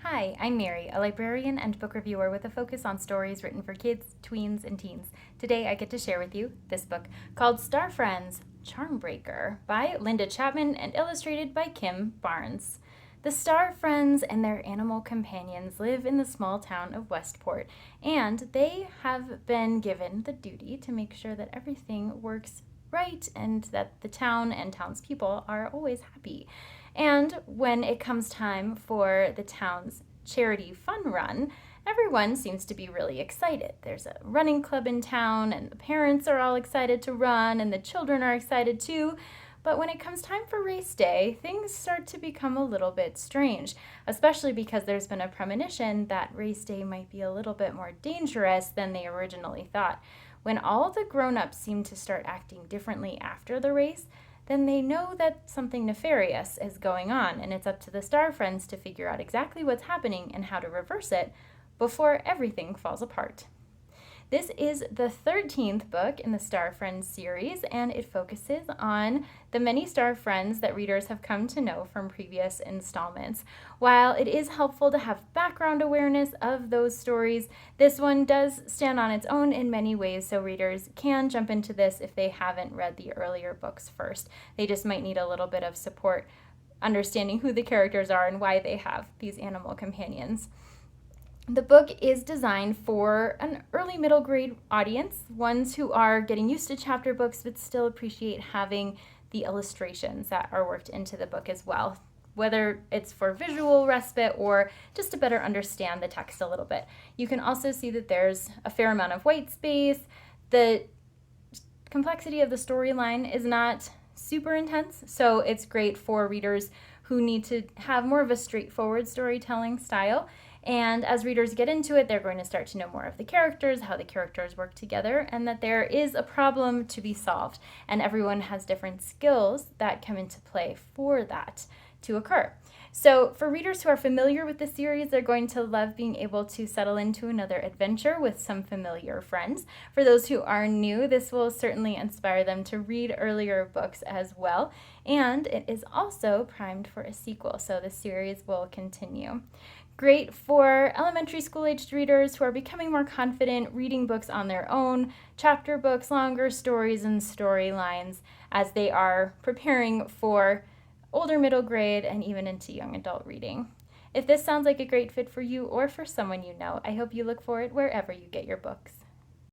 Hi, I'm Mary, a librarian and book reviewer with a focus on stories written for kids, tweens, and teens. Today I get to share with you this book called Star Friends Charmbreaker by Linda Chapman and illustrated by Kim Barnes. The Star Friends and their animal companions live in the small town of Westport, and they have been given the duty to make sure that everything works right and that the town and townspeople are always happy. And when it comes time for the town's charity fun run, everyone seems to be really excited. There's a running club in town, and the parents are all excited to run, and the children are excited too. But when it comes time for race day, things start to become a little bit strange, especially because there's been a premonition that race day might be a little bit more dangerous than they originally thought. When all the grown-ups seem to start acting differently after the race, then they know that something nefarious is going on, and it's up to the Star Friends to figure out exactly what's happening and how to reverse it before everything falls apart. This is the 13th book in the Star Friends series, and it focuses on the many Star Friends that readers have come to know from previous installments. While it is helpful to have background awareness of those stories, this one does stand on its own in many ways, so readers can jump into this if they haven't read the earlier books first. They just might need a little bit of support understanding who the characters are and why they have these animal companions. The book is designed for an early middle grade audience, ones who are getting used to chapter books but still appreciate having the illustrations that are worked into the book as well, whether it's for visual respite or just to better understand the text a little bit. You can also see that there's a fair amount of white space. The complexity of the storyline is not super intense, so it's great for readers who need to have more of a straightforward storytelling style. And as readers get into it, they're going to start to know more of the characters, how the characters work together, and that there is a problem to be solved. And everyone has different skills that come into play for that to occur. So for readers who are familiar with the series, they're going to love being able to settle into another adventure with some familiar friends. For those who are new, this will certainly inspire them to read earlier books as well. And it is also primed for a sequel, so the series will continue. Great for elementary school-aged readers who are becoming more confident reading books on their own, chapter books, longer stories, and storylines as they are preparing for older middle grade and even into young adult reading. If this sounds like a great fit for you or for someone you know, I hope you look for it wherever you get your books.